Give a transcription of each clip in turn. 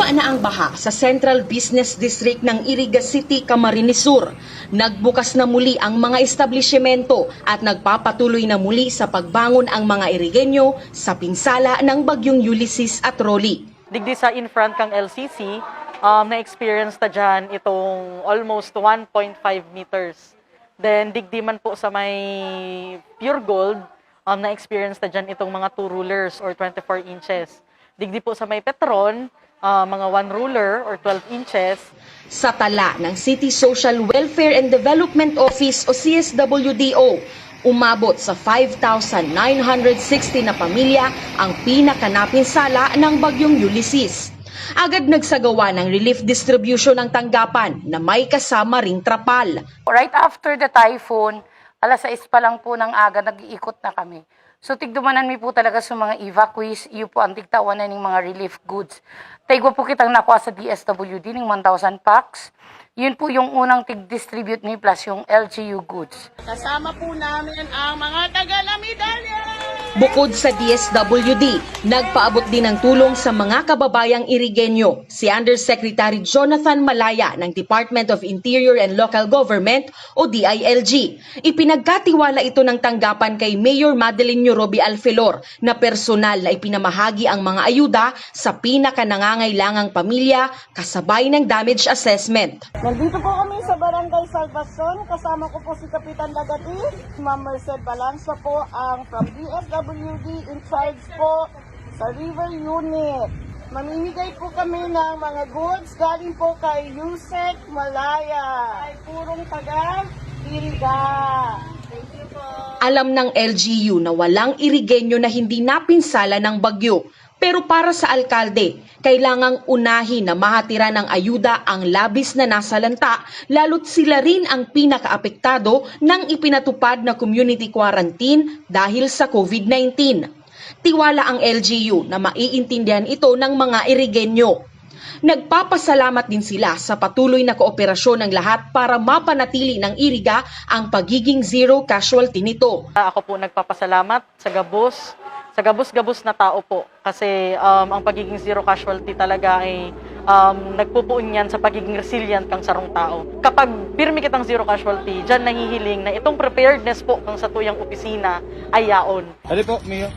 Tumama na ang baha sa Central Business District ng Iriga City, Camarines Sur. Nagbukas na muli ang mga establishmento at nagpapatuloy na muli sa pagbangon ang mga Irigenyo sa pinsala ng bagyong Ulysses at Rolly. Digdi sa in front kang LCC, na-experience ta dyan itong almost 1.5 meters. Then digdi man po sa may Pure Gold, na-experience ta dyan itong mga 2 rulers or 24 inches. Digdi po sa may Petron, mga 1 ruler or 12 inches. Sa tala ng City Social Welfare and Development Office o CSWDO, umabot sa 5,960 na pamilya ang pinakanapinsala ng bagyong Ulysses. Agad nagsagawa ng relief distribution ng tanggapan na may kasama ring trapal. Right after the typhoon, alas 6 pa lang po ng aga, nag-iikot na kami. So tigdumanan mi po talaga sa mga evacuees, iyo po ang tigtawan na ng mga relief goods. Taigwa po kitang nakuha sa DSWD ng 1,000 packs. Yun po yung unang tig-distribute ni plus yung LGU goods. Kasama po namin ang mga taga-Lamidalya! Bukod sa DSWD, nagpaabot din ng tulong sa mga kababayang Irigenyo si Undersecretary Jonathan Malaya ng Department of Interior and Local Government o DILG. Ipinagkatiwala ito ng tanggapan kay Mayor Madeline Roby Alfelor na personal na ipinamahagi ang mga ayuda sa pinakanangangailangang pamilya kasabay ng damage assessment. Nandito po kami sa Barangay Salvacion. Kasama ko po si Kapitan Lagati, Ma'am Merced Balanza po ang from DSWD in charge po sa River Unit. Mamimigay po kami ng mga goods galing po kay Yusek Malaya. Ay purong taga-Iriga. Thank you po. Alam ng LGU na walang Irigenyo na hindi napinsala ng bagyo. Pero para sa alkalde, kailangang unahin na mahatira ng ayuda ang labis na nasalanta, lalo't sila rin ang pinakaapektado ng ipinatupad na community quarantine dahil sa COVID-19. Tiwala ang LGU na maiintindihan ito ng mga Irigenyo. Nagpapasalamat din sila sa patuloy na kooperasyon ng lahat para mapanatili ng Iriga ang pagiging zero casualty nito. Ako po nagpapasalamat sa gabos na tao po kasi ang pagiging zero casualty talaga ay nagpupuon yan sa pagiging resilient kang sarong tao. Kapag pirmi kitang zero casualty, dyan nahihiling na itong preparedness po kang sa tuyang opisina ay yaon. Dali po, Mayor.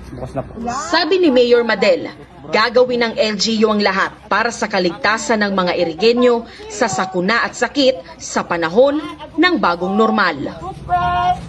Bukas na po. Sabi ni Mayor Madel, gagawin ng LGU ang lahat para sa kaligtasan ng mga Irigenyo sa sakuna at sakit sa panahon ng bagong normal. Toothbrush,